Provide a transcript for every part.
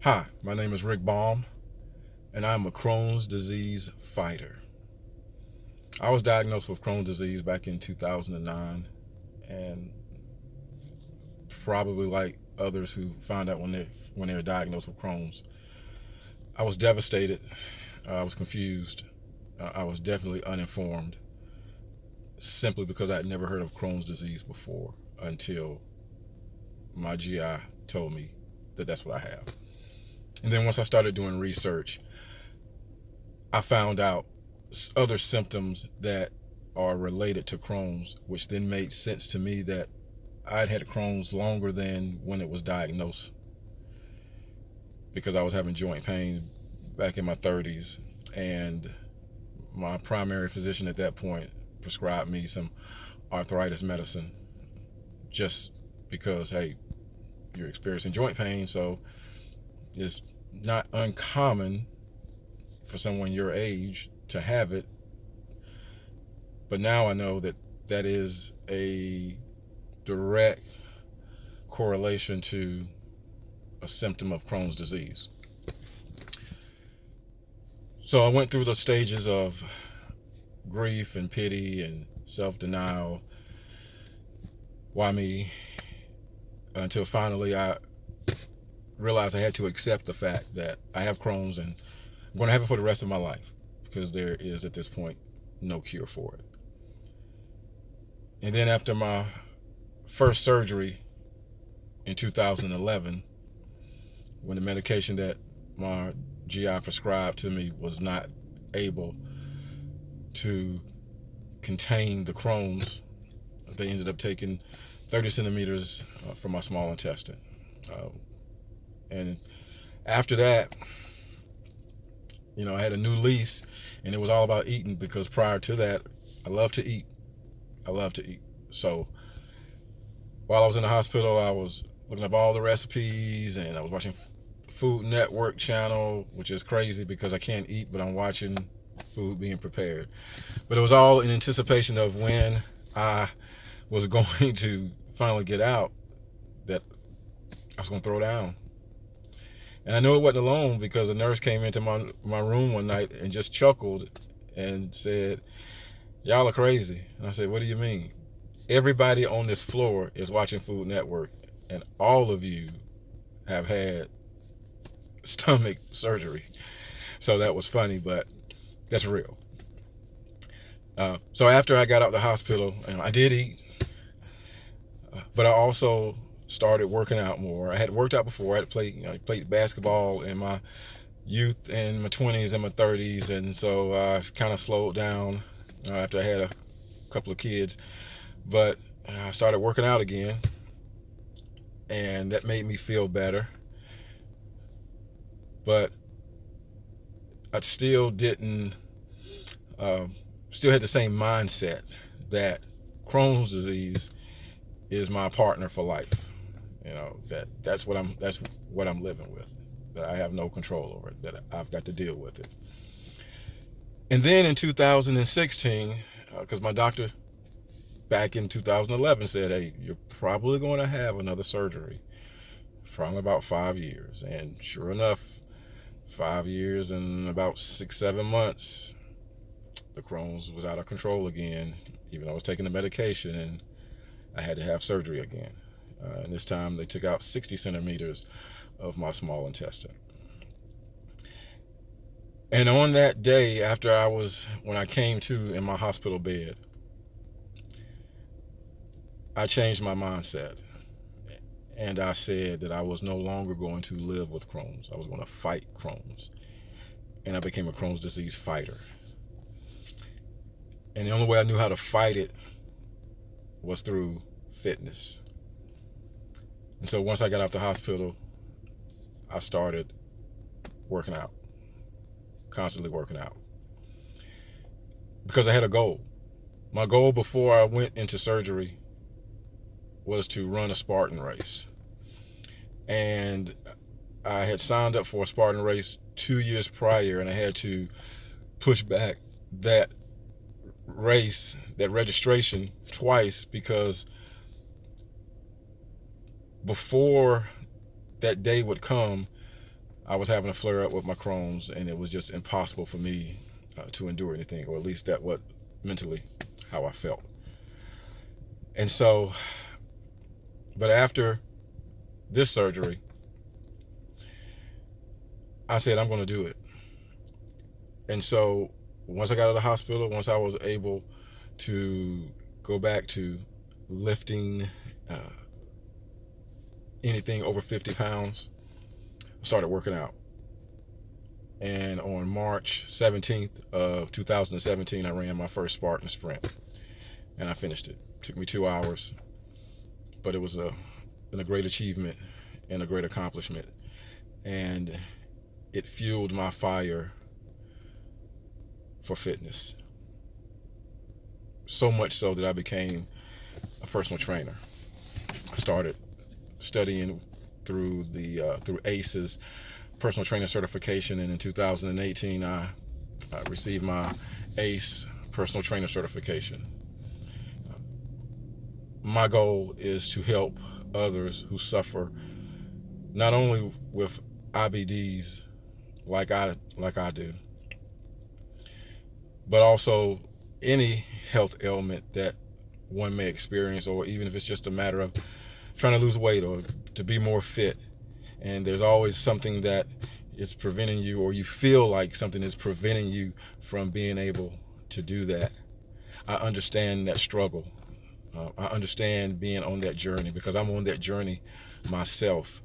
Hi, my name is Rick Baum, and I'm a Crohn's disease fighter. I was diagnosed with Crohn's disease back in 2009, and probably like others who found out when they were diagnosed with Crohn's, I was devastated. I was confused. I was definitely uninformed, simply because I had never heard of Crohn's disease before until my GI told me that that's what I have. And then once I started doing research, I found out other symptoms that are related to Crohn's, which then made sense to me that I'd had Crohn's longer than when it was diagnosed, because I was having joint pain back in my 30s, and my primary physician at that point prescribed me some arthritis medicine just because, hey, you're experiencing joint pain, so it's not uncommon for someone your age to have it. But now I know that that is a direct correlation to a symptom of Crohn's disease. So I went through the stages of grief and pity and self-denial. Why me? Until finally I realized I had to accept the fact that I have Crohn's and I'm going to have it for the rest of my life, because there is at this point no cure for it. And then after my first surgery in 2011, when the medication that my GI prescribed to me was not able to contain the Crohn's, they ended up taking 30 centimeters from my small intestine. And after that, I had a new lease, and it was all about eating, because prior to that, I love to eat. So while I was in the hospital, I was looking up all the recipes, and I was watching Food Network channel, which is crazy because I can't eat, but I'm watching food being prepared. But it was all in anticipation of when I was going to finally get out, that I was going to throw down. And I knew it wasn't alone, because a nurse came into my room one night and just chuckled and said, "Y'all are crazy." And I said, "What do you mean?" "Everybody on this floor is watching Food Network, and all of you have had stomach surgery." So that was funny, but that's real. So after I got out of the hospital, I did eat, but I also started working out more. I had worked out before. I had played basketball in my youth, in my 20s and my 30s, and so I kind of slowed down after I had a couple of kids. But I started working out again, and that made me feel better. But I still didn't, still had the same mindset that Crohn's disease is my partner for life. That's what I'm living with. That I have no control over it. That I've got to deal with it. And then in 2016, because my doctor back in 2011 said, "Hey, you're probably going to have another surgery, probably about 5 years." And sure enough, 5 years and about 6, 7 months, the Crohn's was out of control again. Even though I was taking the medication, and I had to have surgery again. And this time they took out 60 centimeters of my small intestine. And on that day, when I came to in my hospital bed, I changed my mindset. And I said that I was no longer going to live with Crohn's. I was going to fight Crohn's. And I became a Crohn's disease fighter. And the only way I knew how to fight it was through fitness. And so once I got out the hospital, I started working out, constantly working out, because I had a goal. My goal before I went into surgery was to run a Spartan race. And I had signed up for a Spartan race 2 years prior, and I had to push back that race, that registration, twice, because before that day would come, I was having a flare up with my Crohn's, and it was just impossible for me to endure anything, or at least that what mentally how I felt. And so, but after this surgery, I said, I'm going to do it. And so once I got out of the hospital, once I was able to go back to lifting anything over 50 pounds, I started working out. And on March 17th of 2017, I ran my first Spartan sprint, and I finished it. It took me 2 hours, but it was a great achievement and a great accomplishment. And it fueled my fire for fitness. So much so that I became a personal trainer. I started studying through ACE's personal trainer certification, and in 2018 I received my ACE personal trainer certification. My goal is to help others who suffer not only with IBDs like I do, but also any health ailment that one may experience, or even if it's just a matter of trying to lose weight or to be more fit. And there's always something that is preventing you, or you feel like something is preventing you from being able to do that. I understand that struggle. I understand being on that journey, because I'm on that journey myself.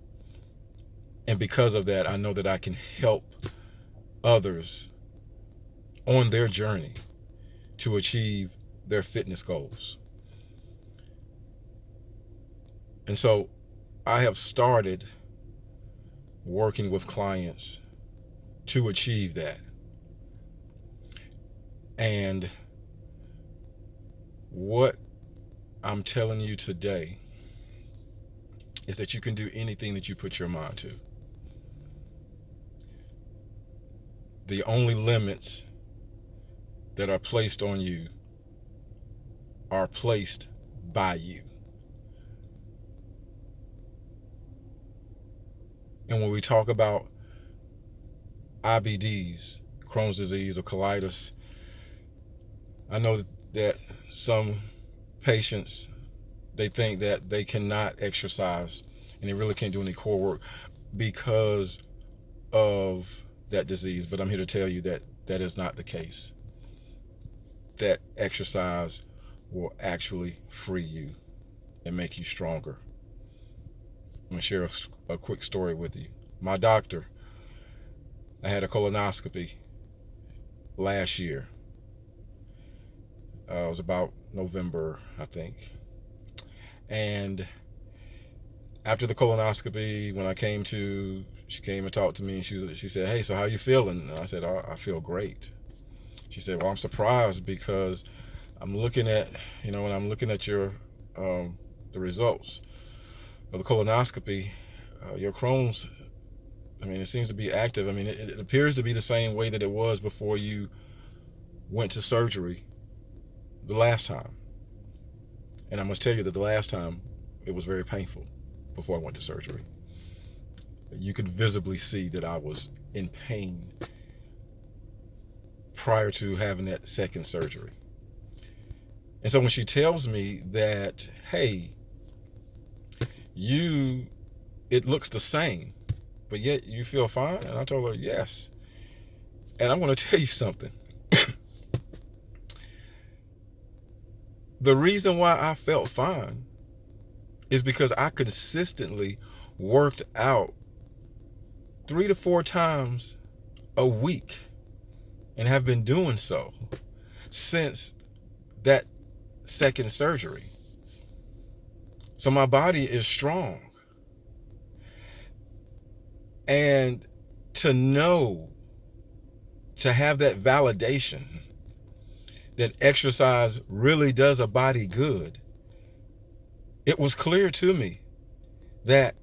And because of that, I know that I can help others on their journey to achieve their fitness goals. And so I have started working with clients to achieve that. And what I'm telling you today is that you can do anything that you put your mind to. The only limits that are placed on you are placed by you. And when we talk about IBDs, Crohn's disease or colitis, I know that some patients, they think that they cannot exercise and they really can't do any core work because of that disease. But I'm here to tell you that that is not the case. That exercise will actually free you and make you stronger. I'm going to share a quick story with you. My doctor, I had a colonoscopy last year. It was about November, I think. And after the colonoscopy, when she came and talked to me, and she said, "Hey, so how you feeling?" And I said, I feel great." She said, "Well, I'm surprised because I'm looking at, when I'm looking at your the results of the colonoscopy, your Crohn's, it seems to be active. It appears to be the same way that it was before you went to surgery the last time." And I must tell you that the last time it was very painful before I went to surgery. You could visibly see that I was in pain prior to having that second surgery. And so when she tells me that, "Hey, it looks the same, but yet you feel fine," and I told her, "Yes." And I'm going to tell you something. The reason why I felt fine is because I consistently worked out 3 to 4 times a week and have been doing so since that second surgery. So my body is strong. And to have that validation that exercise really does a body good, it was clear to me that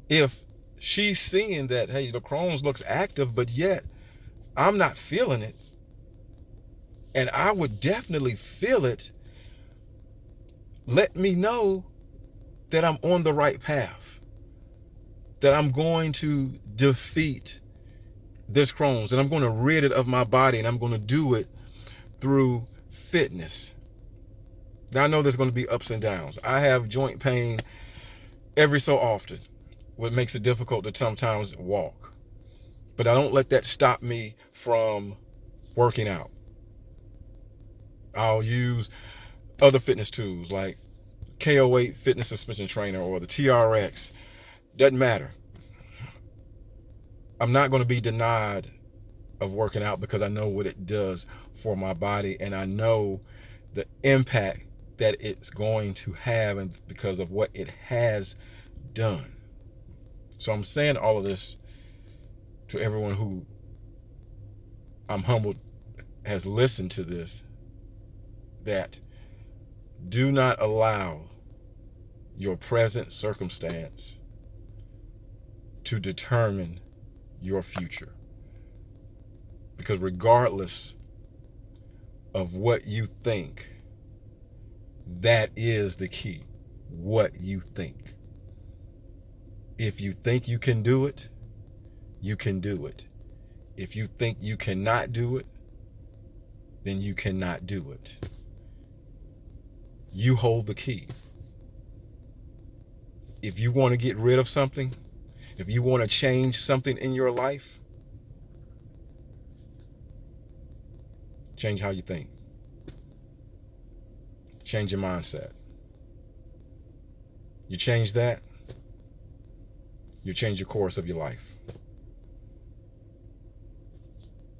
if she's seeing that, hey, the Crohn's looks active, but yet I'm not feeling it, and I would definitely feel it, let me know that I'm on the right path. that I'm going to defeat this Crohn's, and I'm going to rid it of my body, and I'm going to do it through fitness. Now, I know there's going to be ups and downs. I have joint pain every so often, what makes it difficult to sometimes walk. But I don't let that stop me from working out. I'll use other fitness tools like KO8 fitness suspension trainer or the TRX. Doesn't matter. I'm not going to be denied of working out because I know what it does for my body, and I know the impact that it's going to have, and because of what it has done. So I'm saying all of this to everyone who, I'm humbled, has listened to this, that do not allow your present circumstance to determine your future. Because regardless of what you think, that is the key. What you think. If you think you can do it, you can do it. If you think you cannot do it, then you cannot do it. You hold the key. If you want to get rid of something, if you want to change something in your life, change how you think. Change your mindset. You change that, you change the course of your life.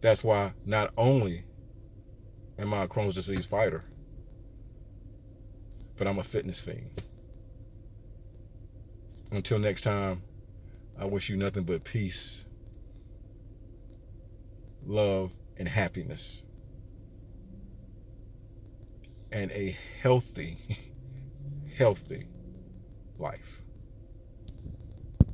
That's why not only am I a Crohn's disease fighter, but I'm a fitness fiend. Until next time, I wish you nothing but peace, love, and happiness. And a healthy life.